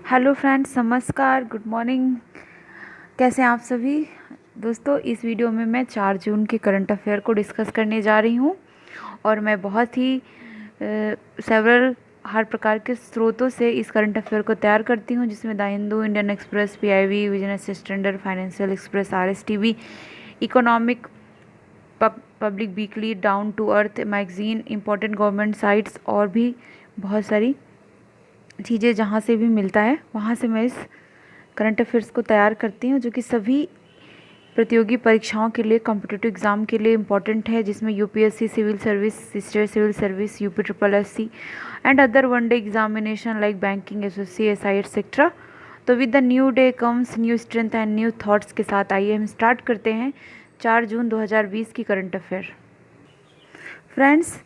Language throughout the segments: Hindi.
हेलो फ्रेंड्स, नमस्कार, गुड मॉर्निंग। कैसे हैं आप सभी दोस्तों। इस वीडियो में मैं 4 जून के करंट अफेयर को डिस्कस करने जा रही हूं और मैं बहुत ही सेवरल हर प्रकार के स्रोतों से इस करंट अफेयर को तैयार करती हूं, जिसमें the Hindu, Indian express, PIB, business standard, financial express, RSTV, economic, public weekly, down to earth magazine, important government sites और भी बहुत सारी चीज़ें जहाँ से भी मिलता है वहाँ से मैं इस करंट अफेयर्स को तैयार करती हूँ, जो कि सभी प्रतियोगी परीक्षाओं के लिए, कॉम्पिटिटिव एग्ज़ाम के लिए इम्पॉर्टेंट है, जिसमें UPSC civil service, state civil service, UP triple SC and other one day examination like banking, SSC, SI etcetera. तो with the new day comes new strength and new thoughts के साथ आइए हम स्टार्ट करते हैं 4 जून 2020 की करंट अफेयर। फ्रेंड्स,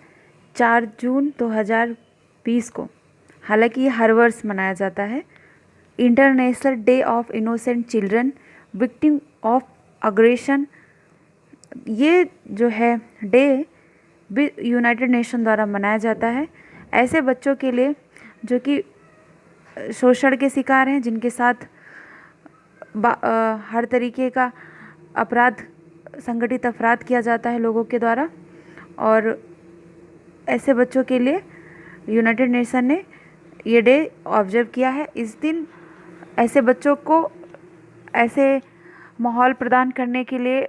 4 जून 2020 को, हालांकि ये हर वर्ष मनाया जाता है, international day of innocent children victim of aggression. ये जो है डे यूनाइटेड नेशन द्वारा मनाया जाता है ऐसे बच्चों के लिए जो कि शोषण के शिकार हैं, जिनके साथ हर तरीके का अपराध, संगठित अपराध किया जाता है लोगों के द्वारा। और ऐसे बच्चों के लिए यूनाइटेड नेशन ने ये डे ऑब्जर्व किया है। इस दिन ऐसे बच्चों को ऐसे माहौल प्रदान करने के लिए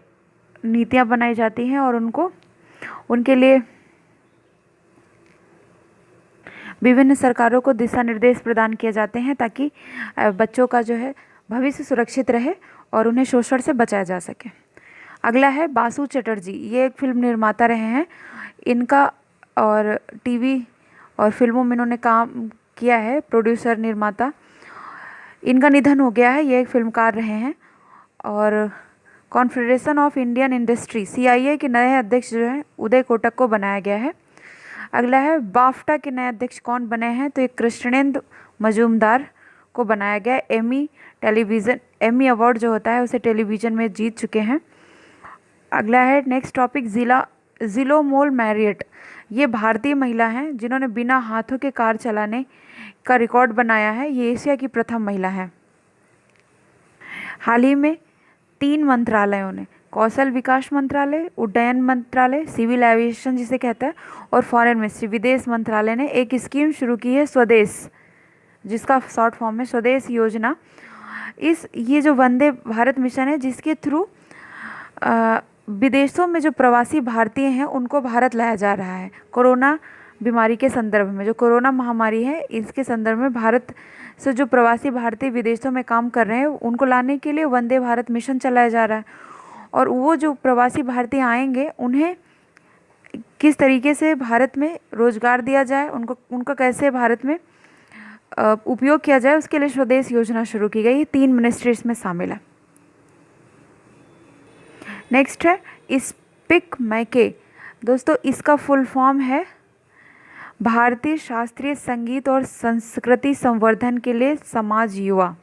नीतियाँ बनाई जाती हैं और उनके लिए विभिन्न सरकारों को दिशा निर्देश प्रदान किए जाते हैं, ताकि बच्चों का जो है भविष्य सुरक्षित रहे और उन्हें शोषण से बचाया जा सके। अगला है बासु चटर्जी। ये एक फिल्म निर्माता रहे हैं। इनका और टीवी और फिल्मों में इन्होंने काम किया है, प्रोड्यूसर, निर्माता। इनका निधन हो गया है। ये एक फिल्मकार रहे हैं और confederation of Indian industry CIA के नए अध्यक्ष जो हैं उदय कोटक को बनाया गया है। अगला है बाफ्टा के नए अध्यक्ष कौन बने हैं, तो एक कृष्णेंद्र मजूमदार को बनाया गया है। एमी अवार्ड जो होता है उसे टेलीविज़न में जीत चुके हैं। अगला है नेक्स्ट टॉपिक, जिलोमोल मैरियट। ये भारतीय महिला हैं जिन्होंने बिना हाथों के कार चलाने का रिकॉर्ड बनाया है। ये एशिया की प्रथम महिला है। हाल ही में 3 मंत्रालयों ने, कौशल विकास मंत्रालय, उड्डयन मंत्रालय, सिविल एविएशन जिसे कहता है, और फॉरेन मिनिस्ट्री, विदेश मंत्रालय ने एक स्कीम शुरू की है, स्वदेश, जिसका शॉर्ट फॉर्म है स्वदेश योजना। ये जो वंदे भारत मिशन है, जिसके थ्रू विदेशों में जो प्रवासी भारतीय हैं उनको भारत लाया जा रहा है। कोरोना बीमारी के संदर्भ में, जो कोरोना महामारी है, इसके संदर्भ में भारत से जो प्रवासी भारतीय विदेशों में काम कर रहे हैं उनको लाने के लिए वंदे भारत मिशन चलाया जा रहा है। और वो जो प्रवासी भारतीय आएंगे उन्हें किस तरीके से भारत में रोजगार दिया जाए, उनका कैसे भारत में उपयोग किया जाए, उसके लिए स्वदेश योजना शुरू की गई। 3 मिनिस्ट्री इसमें शामिल है। नेक्स्ट है स्पीक मैके। दोस्तों, इसका फुल फॉर्म है भारतीय शास्त्रीय संगीत और संस्कृति संवर्धन के लिए समाज युवा।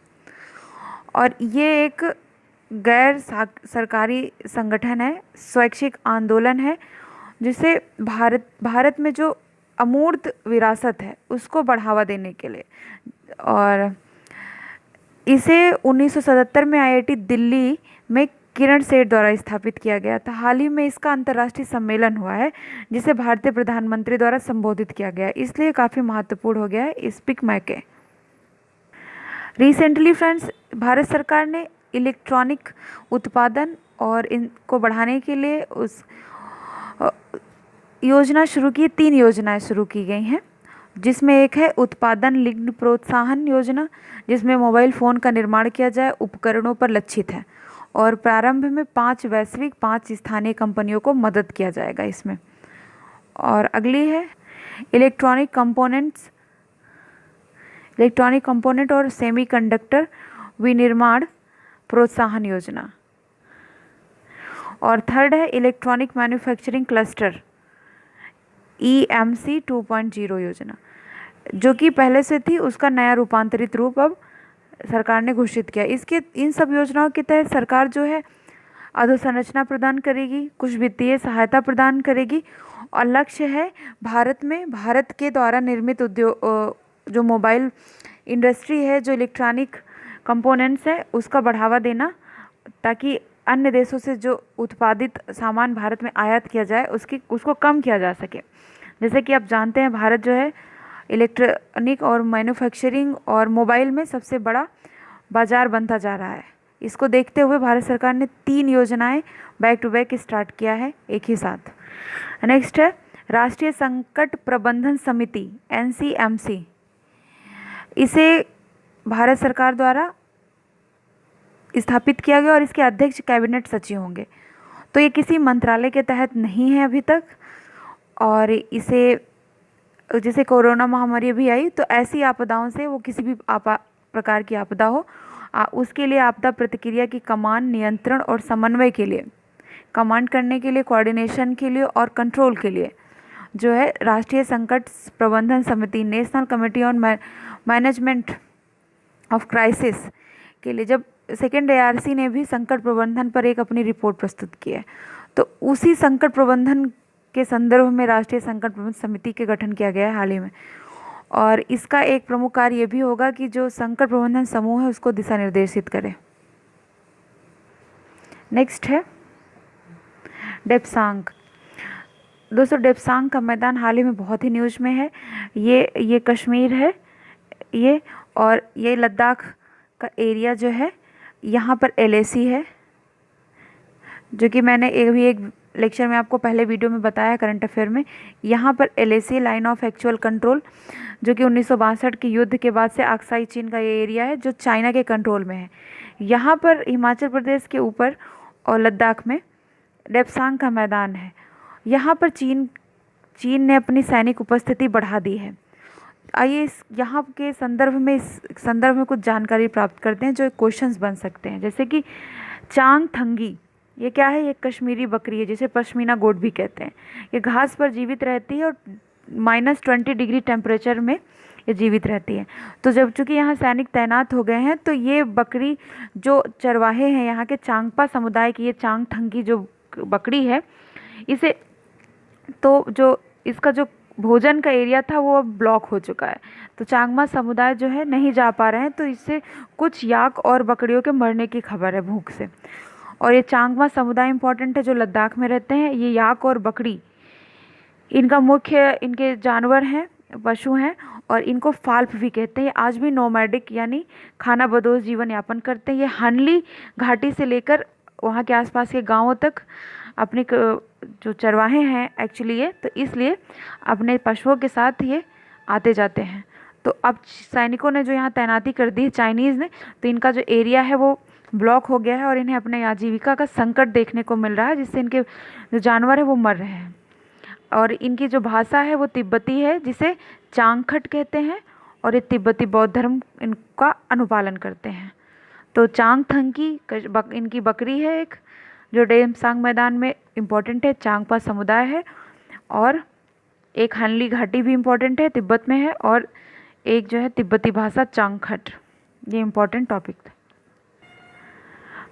और ये एक गैर सरकारी संगठन है, स्वैच्छिक आंदोलन है, जिसे भारत में जो अमूर्त विरासत है उसको बढ़ावा देने के लिए। और इसे 1977 में आईआईटी दिल्ली में किरण सेठ द्वारा स्थापित किया गया था। हाल ही में इसका अंतर्राष्ट्रीय सम्मेलन हुआ है, जिसे भारतीय प्रधानमंत्री द्वारा संबोधित किया गया है, इसलिए काफ़ी महत्वपूर्ण हो गया है स्पीक मैके। रिसेंटली फ्रेंड्स, भारत सरकार ने इलेक्ट्रॉनिक उत्पादन और इनको बढ़ाने के लिए उस योजना शुरू की। 3 योजनाएं शुरू की गई हैं, जिसमें एक है उत्पादन लिंक्ड प्रोत्साहन योजना, जिसमें मोबाइल फ़ोन का निर्माण किया जाए, उपकरणों पर लक्षित है, और प्रारंभ में 5 वैश्विक, 5 स्थानीय कंपनियों को मदद किया जाएगा इसमें। और अगली है इलेक्ट्रॉनिक कंपोनेंट और सेमीकंडक्टर विनिर्माण प्रोत्साहन योजना। और थर्ड है इलेक्ट्रॉनिक मैन्युफैक्चरिंग क्लस्टर EMC 2.0 योजना, जो कि पहले से थी, उसका नया रूपांतरित रूप अब सरकार ने घोषित किया। इन सब योजनाओं के तहत सरकार जो है अधोसंरचना प्रदान करेगी, कुछ वित्तीय सहायता प्रदान करेगी, और लक्ष्य है भारत के द्वारा निर्मित उद्योग, जो मोबाइल इंडस्ट्री है, जो इलेक्ट्रॉनिक कंपोनेंट्स है, उसका बढ़ावा देना, ताकि अन्य देशों से जो उत्पादित सामान भारत में आयात किया जाए उसको कम किया जा सके। जैसे कि आप जानते हैं, भारत जो है इलेक्ट्रॉनिक और मैन्युफैक्चरिंग और मोबाइल में सबसे बड़ा बाजार बनता जा रहा है। इसको देखते हुए भारत सरकार ने 3 योजनाएं बैक टू बैक स्टार्ट किया है एक ही साथ। नेक्स्ट है राष्ट्रीय संकट प्रबंधन समिति NCMC। इसे भारत सरकार द्वारा स्थापित किया गया और इसके अध्यक्ष कैबिनेट सचिव होंगे। तो ये किसी मंत्रालय के तहत नहीं है अभी तक, और इसे जैसे कोरोना महामारी भी आई, तो ऐसी आपदाओं से, वो किसी भी प्रकार की आपदा हो, उसके लिए आपदा प्रतिक्रिया की कमान, नियंत्रण और समन्वय के लिए, कमांड करने के लिए, कोऑर्डिनेशन के लिए और कंट्रोल के लिए जो है राष्ट्रीय संकट प्रबंधन समिति, national committee on management of crisis के लिए, जब सेकेंड ARC ने भी संकट प्रबंधन पर एक अपनी रिपोर्ट प्रस्तुत की है, तो उसी संकट प्रबंधन के संदर्भ में राष्ट्रीय संकट प्रबंधन समिति के गठन किया गया है हाल ही में। और इसका एक प्रमुख कार्य ये भी होगा कि जो संकट प्रबंधन समूह है उसको दिशा निर्देशित करे। नेक्स्ट है डेप्सांग। दोस्तों, डेप्सांग का मैदान हाल ही में बहुत ही न्यूज़ में है। ये कश्मीर है ये, और ये लद्दाख का एरिया जो है, यहाँ पर LAC है, जो कि मैंने एक लेक्चर में आपको पहले वीडियो में बताया करंट अफेयर में। यहाँ पर LAC line of actual control, जो कि 1962 के युद्ध के बाद से अक्साई चीन का ये एरिया है, जो चाइना के कंट्रोल में है। यहाँ पर हिमाचल प्रदेश के ऊपर और लद्दाख में डेप्सांग का मैदान है। यहाँ पर चीन ने अपनी सैनिक उपस्थिति बढ़ा दी है। आइए यहाँ के इस संदर्भ में कुछ जानकारी प्राप्त करते हैं जो क्वेश्चंस बन सकते हैं। जैसे कि चांगथंगी, ये क्या है? ये कश्मीरी बकरी है, जिसे पश्मीना गोट भी कहते हैं। ये घास पर जीवित रहती है और -20 डिग्री टेम्परेचर में ये जीवित रहती है। तो जब चूँकि यहाँ सैनिक तैनात हो गए हैं, तो ये बकरी जो चरवाहे हैं यहाँ के चांगपा समुदाय की, ये चांगथंगी जो बकरी है, इसे तो जो इसका जो भोजन का एरिया था वो अब ब्लॉक हो चुका है। तो चांगमा समुदाय जो है नहीं जा पा रहे हैं, तो इससे कुछ याक और बकरियों के मरने की खबर है भूख से। और ये चांगमा समुदाय इम्पॉर्टेंट है, जो लद्दाख में रहते हैं। ये याक और बकरी इनका मुख्य इनके जानवर हैं, पशु हैं, और इनको फाल्प भी कहते हैं। ये आज भी नोमैडिक यानी खानाबदोश जीवन यापन करते हैं। ये हनली घाटी से लेकर वहाँ के आसपास के गांवों तक अपने जो चरवाहे हैं एक्चुअली ये, तो इसलिए अपने पशुओं के साथ ये आते जाते हैं। तो अब सैनिकों ने जो यहाँ तैनाती कर दी है चाइनीज़ ने, तो इनका जो एरिया है वो ब्लॉक हो गया है और इन्हें अपने आजीविका का संकट देखने को मिल रहा है, जिससे इनके जो जानवर है वो मर रहे हैं। और इनकी जो भाषा है वो तिब्बती है, जिसे चांगखट कहते हैं, और ये तिब्बती बौद्ध धर्म इनका अनुपालन करते हैं। तो चांगथंगी इनकी बकरी है एक, जो डेप्सांग मैदान में इम्पोर्टेंट है, चांगपा समुदाय है, और एक हनली घाटी भी इम्पोर्टेंट है, तिब्बत में है, और एक जो है तिब्बती भाषा चांगखट। ये इम्पोर्टेंट टॉपिक था।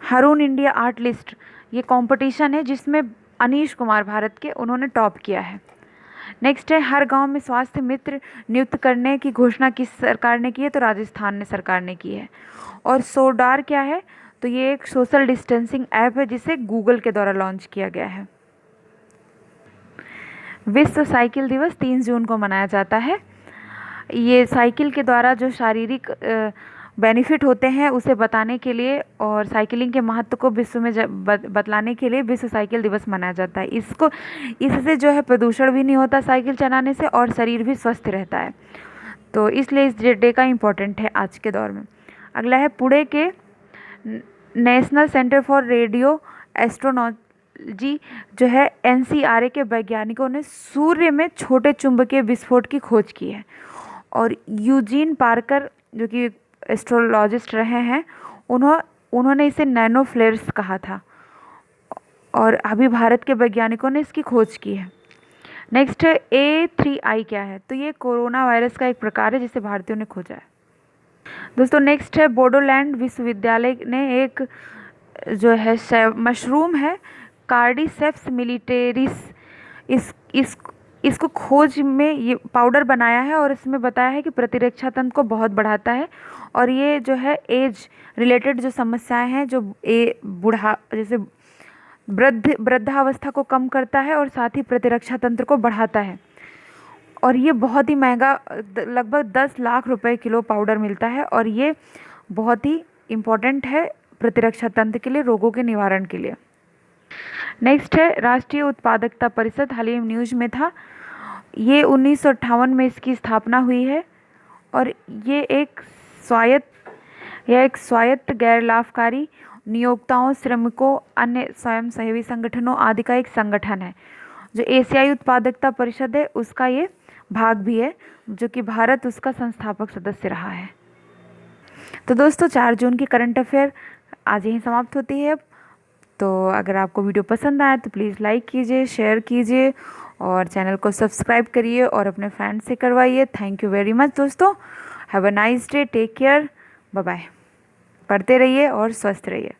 हरून इंडिया आर्ट लिस्ट, ये कंपटीशन है जिसमें अनीश कुमार भारत के, उन्होंने टॉप किया है। नेक्स्ट है हर गांव में स्वास्थ्य मित्र नियुक्त करने की घोषणा किस सरकार ने की है? तो राजस्थान ने सरकार ने की है। और सोडार क्या है? तो ये एक सोशल डिस्टेंसिंग ऐप है, जिसे गूगल के द्वारा लॉन्च किया गया है। विश्व साइकिल दिवस 3 जून को मनाया जाता है। ये साइकिल के द्वारा जो शारीरिक बेनिफिट होते हैं उसे बताने के लिए और साइकिलिंग के महत्व को विश्व में बतलाने के लिए विश्व साइकिल दिवस मनाया जाता है। इससे जो है प्रदूषण भी नहीं होता साइकिल चलाने से, और शरीर भी स्वस्थ रहता है। तो इसलिए इस डे का इम्पोर्टेंट है आज के दौर में। अगला है पुणे के नेशनल सेंटर फॉर रेडियो एस्ट्रोनॉलजी जो है NCRA के वैज्ञानिकों ने सूर्य में छोटे चुंबकीय विस्फोट की खोज की है। और यूजीन पार्कर जो कि एस्ट्रोलॉजिस्ट रहे हैं, उन्होंने इसे नैनो फ्लेयर्स कहा था, और अभी भारत के वैज्ञानिकों ने इसकी खोज की है। नेक्स्ट है A3I क्या है? तो ये कोरोना वायरस का एक प्रकार है जिसे भारतीयों ने खोजा है। दोस्तों नेक्स्ट है बोडोलैंड विश्वविद्यालय ने एक जो है मशरूम है कार्डिसेप्स मिलिटेरिस, इसको खोज में ये पाउडर बनाया है और इसमें बताया है कि प्रतिरक्षा तंत्र को बहुत बढ़ाता है और ये जो है एज रिलेटेड जो समस्याएं हैं, जो बूढ़ा जैसे वृद्धावस्था को कम करता है और साथ ही प्रतिरक्षा तंत्र को बढ़ाता है। और ये बहुत ही महंगा, लगभग 10 लाख रुपए किलो पाउडर मिलता है और ये बहुत ही इम्पोर्टेंट है प्रतिरक्षा तंत्र के लिए, रोगों के निवारण के लिए। नेक्स्ट है राष्ट्रीय उत्पादकता परिषद, हाल ही में न्यूज में था। ये 1958 में इसकी स्थापना हुई है और ये एक स्वायत्त गैर लाभकारी नियोक्ताओं, श्रमिकों, अन्य स्वयंसेवी संगठनों आदि का एक संगठन है। जो एशियाई उत्पादकता परिषद है उसका ये भाग भी है, जो कि भारत उसका संस्थापक सदस्य रहा है। तो दोस्तों 4 जून की करंट अफेयर आज यहीं समाप्त होती है। अब तो अगर आपको वीडियो पसंद आया तो प्लीज़ लाइक कीजिए, शेयर कीजिए और चैनल को सब्सक्राइब करिए और अपने फ्रेंड्स से करवाइए। थैंक यू वेरी मच दोस्तों। Have a nice day, take care, bye bye. पढ़ते रहिए और स्वस्थ रहिए।